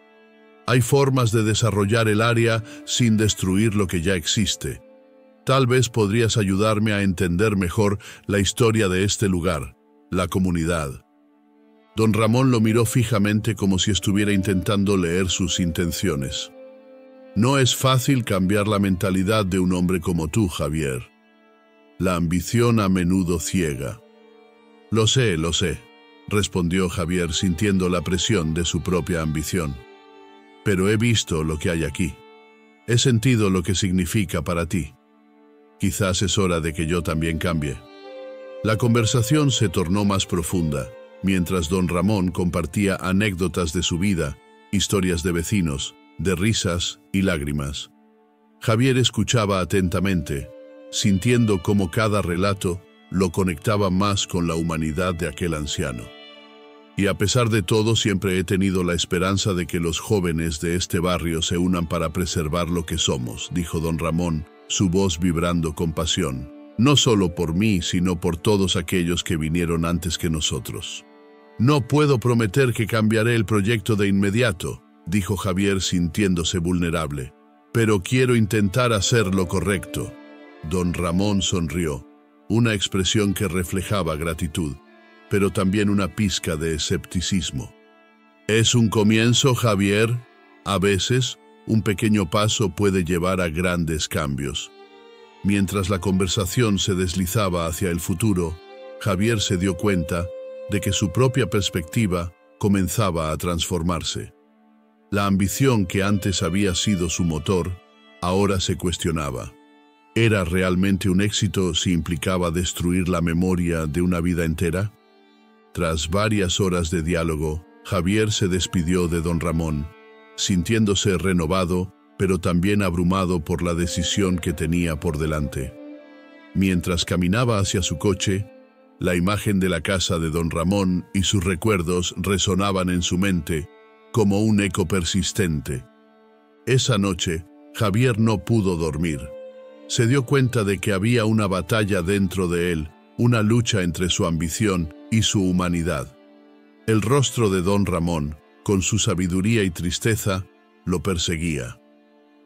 Hay formas de desarrollar el área sin destruir lo que ya existe. Tal vez podrías ayudarme a entender mejor la historia de este lugar, la comunidad». Don Ramón lo miró fijamente como si estuviera intentando leer sus intenciones. «No es fácil cambiar la mentalidad de un hombre como tú, Javier. La ambición a menudo ciega. Lo sé, respondió Javier sintiendo la presión de su propia ambición. Pero he visto lo que hay aquí. He sentido lo que significa para ti. Quizás es hora de que yo también cambie. La conversación se tornó más profunda, mientras don Ramón compartía anécdotas de su vida, historias de vecinos, de risas y lágrimas. Javier escuchaba atentamente, sintiendo cómo cada relato lo conectaba más con la humanidad de aquel anciano. Y a pesar de todo, siempre he tenido la esperanza de que los jóvenes de este barrio se unan para preservar lo que somos, dijo don Ramón, su voz vibrando con pasión. No solo por mí, sino por todos aquellos que vinieron antes que nosotros. No puedo prometer que cambiaré el proyecto de inmediato, dijo Javier sintiéndose vulnerable, pero quiero intentar hacer lo correcto. Don Ramón sonrió, una expresión que reflejaba gratitud, pero también una pizca de escepticismo. Es un comienzo, Javier. A veces, un pequeño paso puede llevar a grandes cambios. Mientras la conversación se deslizaba hacia el futuro, Javier se dio cuenta de que su propia perspectiva comenzaba a transformarse. La ambición que antes había sido su motor, ahora se cuestionaba. ¿Era realmente un éxito si implicaba destruir la memoria de una vida entera? Tras varias horas de diálogo, Javier se despidió de don Ramón, sintiéndose renovado, pero también abrumado por la decisión que tenía por delante. Mientras caminaba hacia su coche, la imagen de la casa de don Ramón y sus recuerdos resonaban en su mente como un eco persistente. Esa noche, Javier no pudo dormir. Se dio cuenta de que había una batalla dentro de él, una lucha entre su ambición y su humanidad. El rostro de don Ramón, con su sabiduría y tristeza, lo perseguía.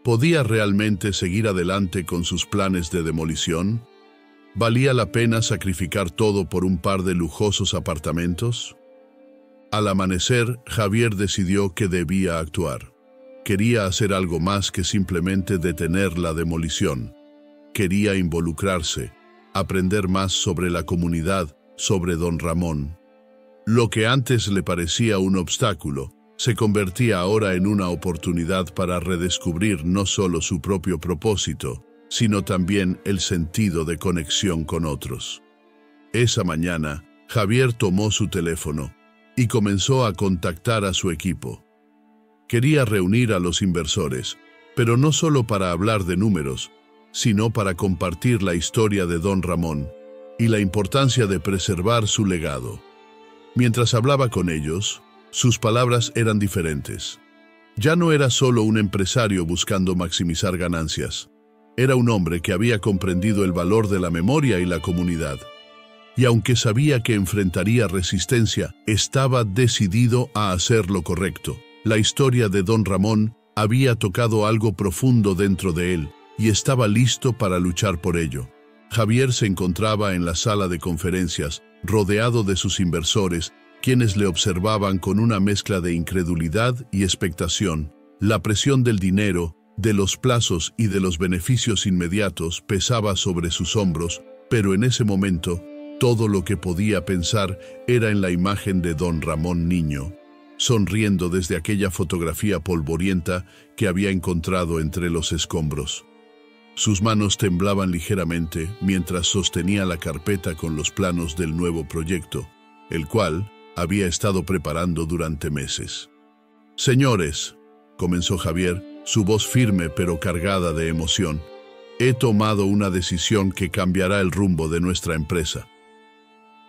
¿Podía realmente seguir adelante con sus planes de demolición? ¿Valía la pena sacrificar todo por un par de lujosos apartamentos? Al amanecer, Javier decidió que debía actuar. Quería hacer algo más que simplemente detener la demolición. Quería involucrarse, aprender más sobre la comunidad, sobre don Ramón. Lo que antes le parecía un obstáculo, se convertía ahora en una oportunidad para redescubrir no solo su propio propósito, sino también el sentido de conexión con otros. Esa mañana, Javier tomó su teléfono y comenzó a contactar a su equipo. Quería reunir a los inversores, pero no solo para hablar de números, sino para compartir la historia de don Ramón y la importancia de preservar su legado. Mientras hablaba con ellos, sus palabras eran diferentes. Ya no era solo un empresario buscando maximizar ganancias. Era un hombre que había comprendido el valor de la memoria y la comunidad. Y aunque sabía que enfrentaría resistencia, estaba decidido a hacer lo correcto. La historia de don Ramón había tocado algo profundo dentro de él y estaba listo para luchar por ello. Javier se encontraba en la sala de conferencias, rodeado de sus inversores, quienes le observaban con una mezcla de incredulidad y expectación. La presión del dinero, de los plazos y de los beneficios inmediatos pesaba sobre sus hombros, pero en ese momento, todo lo que podía pensar era en la imagen de don Ramón niño, sonriendo desde aquella fotografía polvorienta que había encontrado entre los escombros. Sus manos temblaban ligeramente mientras sostenía la carpeta con los planos del nuevo proyecto, el cual había estado preparando durante meses. «Señores», comenzó Javier, su voz firme pero cargada de emoción, «he tomado una decisión que cambiará el rumbo de nuestra empresa».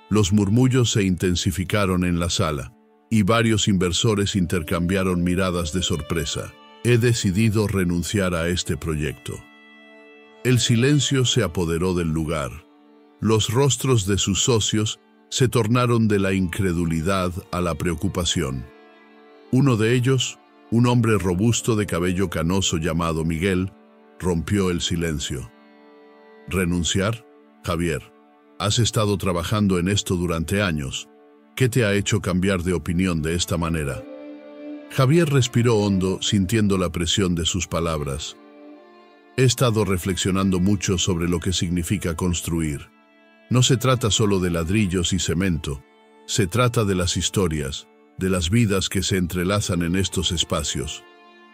Los murmullos se intensificaron en la sala, y varios inversores intercambiaron miradas de sorpresa. «He decidido renunciar a este proyecto». El silencio se apoderó del lugar. Los rostros de sus socios se tornaron de la incredulidad a la preocupación. Uno de ellos, un hombre robusto de cabello canoso llamado Miguel, rompió el silencio. «¿Renunciar? Javier, has estado trabajando en esto durante años. ¿Qué te ha hecho cambiar de opinión de esta manera?» Javier respiró hondo, sintiendo la presión de sus palabras. He estado reflexionando mucho sobre lo que significa construir. No se trata solo de ladrillos y cemento, se trata de las historias, de las vidas que se entrelazan en estos espacios.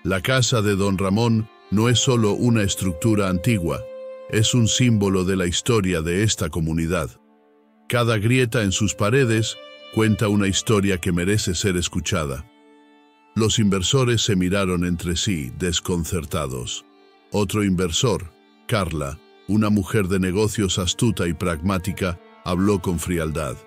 La casa de Don Ramón no es solo una estructura antigua, es un símbolo de la historia de esta comunidad. Cada grieta en sus paredes cuenta una historia que merece ser escuchada. Los inversores se miraron entre sí, desconcertados. Otro inversor, Carla, una mujer de negocios astuta y pragmática, habló con frialdad.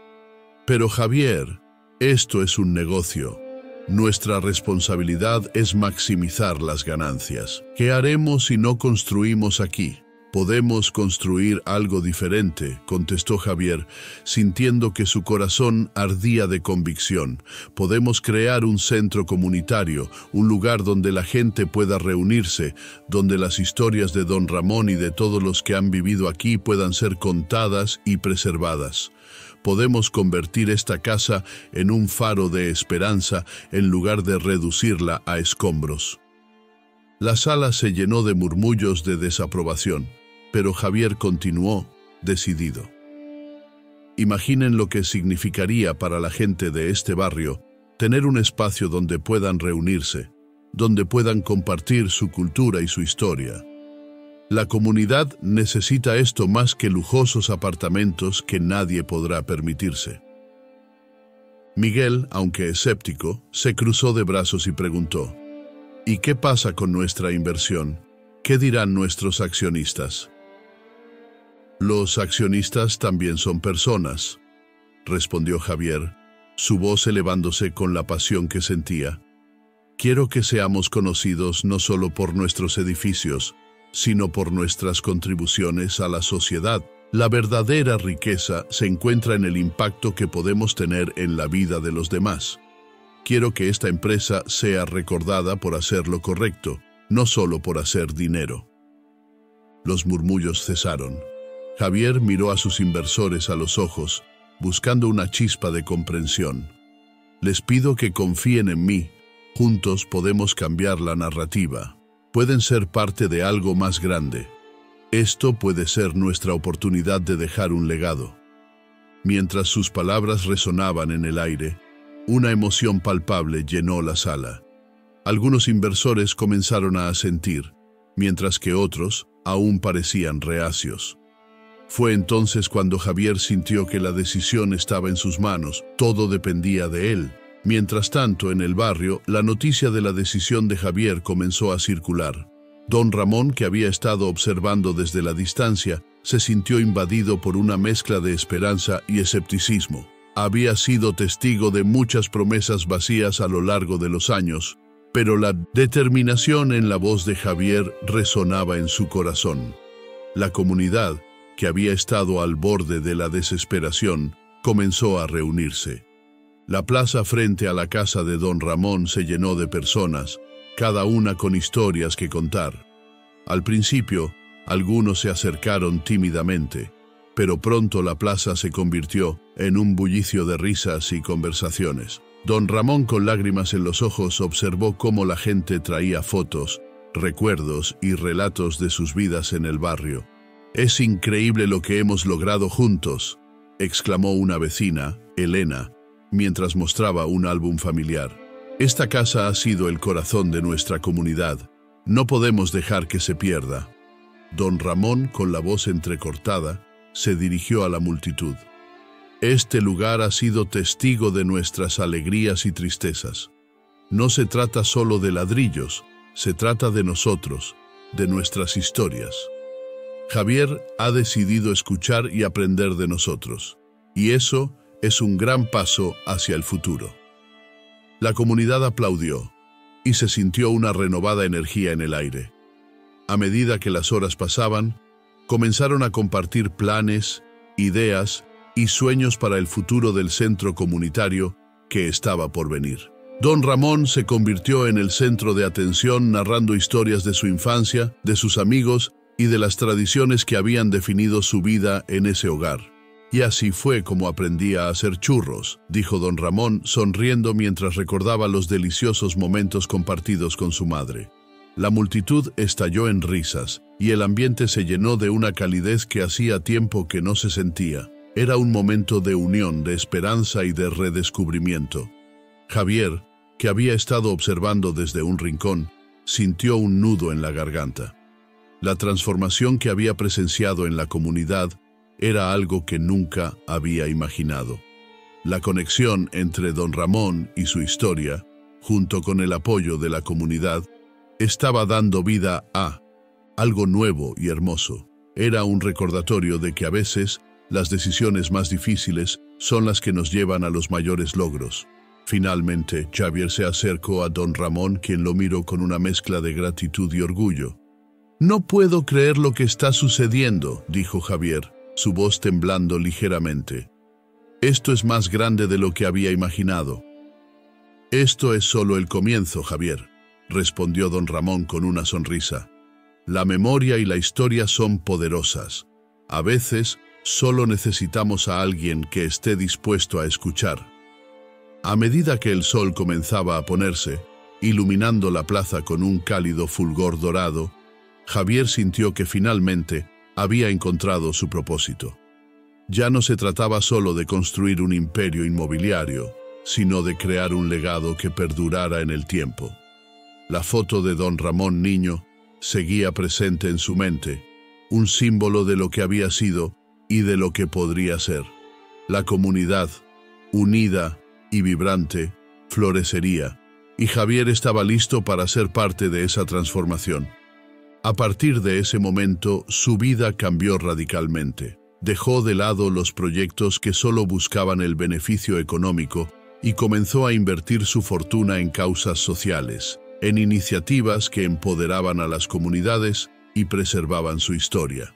Pero Javier, esto es un negocio. Nuestra responsabilidad es maximizar las ganancias. ¿Qué haremos si no construimos aquí? Podemos construir algo diferente, contestó Javier, sintiendo que su corazón ardía de convicción. Podemos crear un centro comunitario, un lugar donde la gente pueda reunirse, donde las historias de Don Ramón y de todos los que han vivido aquí puedan ser contadas y preservadas. Podemos convertir esta casa en un faro de esperanza en lugar de reducirla a escombros. La sala se llenó de murmullos de desaprobación, pero Javier continuó, decidido. Imaginen lo que significaría para la gente de este barrio tener un espacio donde puedan reunirse, donde puedan compartir su cultura y su historia. La comunidad necesita esto más que lujosos apartamentos que nadie podrá permitirse. Miguel, aunque escéptico, se cruzó de brazos y preguntó: ¿y qué pasa con nuestra inversión? ¿Qué dirán nuestros accionistas? Los accionistas también son personas, respondió Javier, su voz elevándose con la pasión que sentía. Quiero que seamos conocidos no solo por nuestros edificios, sino por nuestras contribuciones a la sociedad. La verdadera riqueza se encuentra en el impacto que podemos tener en la vida de los demás. Quiero que esta empresa sea recordada por hacer lo correcto, no solo por hacer dinero. Los murmullos cesaron. Javier miró a sus inversores a los ojos, buscando una chispa de comprensión. Les pido que confíen en mí. Juntos podemos cambiar la narrativa. Pueden ser parte de algo más grande. Esto puede ser nuestra oportunidad de dejar un legado. Mientras sus palabras resonaban en el aire, una emoción palpable llenó la sala. Algunos inversores comenzaron a asentir, mientras que otros aún parecían reacios. Fue entonces cuando Javier sintió que la decisión estaba en sus manos, todo dependía de él. Mientras tanto, en el barrio, la noticia de la decisión de Javier comenzó a circular. Don Ramón, que había estado observando desde la distancia, se sintió invadido por una mezcla de esperanza y escepticismo. Había sido testigo de muchas promesas vacías a lo largo de los años, pero la determinación en la voz de Javier resonaba en su corazón. La comunidad, que había estado al borde de la desesperación, comenzó a reunirse. La plaza frente a la casa de Don Ramón se llenó de personas, cada una con historias que contar. Al principio, algunos se acercaron tímidamente, pero pronto la plaza se convirtió en un bullicio de risas y conversaciones. Don Ramón, con lágrimas en los ojos, observó cómo la gente traía fotos, recuerdos y relatos de sus vidas en el barrio. «Es increíble lo que hemos logrado juntos», exclamó una vecina, Elena, mientras mostraba un álbum familiar. «Esta casa ha sido el corazón de nuestra comunidad. No podemos dejar que se pierda». Don Ramón, con la voz entrecortada, se dirigió a la multitud. «Este lugar ha sido testigo de nuestras alegrías y tristezas. No se trata solo de ladrillos, se trata de nosotros, de nuestras historias. Javier ha decidido escuchar y aprender de nosotros, y eso es un gran paso hacia el futuro». La comunidad aplaudió, y se sintió una renovada energía en el aire. A medida que las horas pasaban, comenzaron a compartir planes, ideas y sueños para el futuro del centro comunitario que estaba por venir. Don Ramón se convirtió en el centro de atención, narrando historias de su infancia, de sus amigos y de las tradiciones que habían definido su vida en ese hogar. «Y así fue como aprendí a hacer churros», dijo Don Ramón, sonriendo mientras recordaba los deliciosos momentos compartidos con su madre. La multitud estalló en risas, y el ambiente se llenó de una calidez que hacía tiempo que no se sentía. Era un momento de unión, de esperanza y de redescubrimiento. Javier, que había estado observando desde un rincón, sintió un nudo en la garganta. La transformación que había presenciado en la comunidad era algo que nunca había imaginado. La conexión entre don Ramón y su historia, junto con el apoyo de la comunidad, estaba dando vida a algo nuevo y hermoso. Era un recordatorio de que a veces las decisiones más difíciles son las que nos llevan a los mayores logros. Finalmente, Javier se acercó a don Ramón, quien lo miró con una mezcla de gratitud y orgullo. «No puedo creer lo que está sucediendo», dijo Javier, su voz temblando ligeramente. «Esto es más grande de lo que había imaginado». «Esto es solo el comienzo, Javier», respondió don Ramón con una sonrisa. «La memoria y la historia son poderosas. A veces, solo necesitamos a alguien que esté dispuesto a escuchar». A medida que el sol comenzaba a ponerse, iluminando la plaza con un cálido fulgor dorado, Javier sintió que finalmente había encontrado su propósito. Ya no se trataba solo de construir un imperio inmobiliario, sino de crear un legado que perdurara en el tiempo. La foto de don Ramón niño seguía presente en su mente, un símbolo de lo que había sido y de lo que podría ser. La comunidad, unida y vibrante, florecería, y Javier estaba listo para ser parte de esa transformación. A partir de ese momento, su vida cambió radicalmente. Dejó de lado los proyectos que solo buscaban el beneficio económico y comenzó a invertir su fortuna en causas sociales, en iniciativas que empoderaban a las comunidades y preservaban su historia.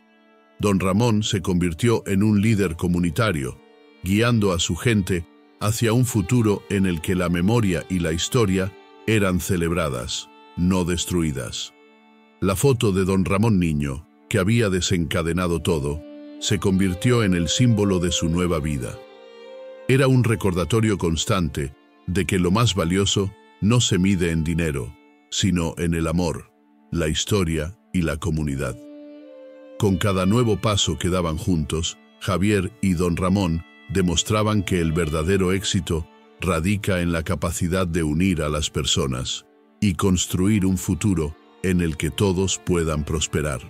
Don Ramón se convirtió en un líder comunitario, guiando a su gente hacia un futuro en el que la memoria y la historia eran celebradas, no destruidas. La foto de don Ramón niño, que había desencadenado todo, se convirtió en el símbolo de su nueva vida. Era un recordatorio constante de que lo más valioso no se mide en dinero, sino en el amor, la historia y la comunidad. Con cada nuevo paso que daban juntos, Javier y don Ramón demostraban que el verdadero éxito radica en la capacidad de unir a las personas y construir un futuro en el que todos puedan prosperar.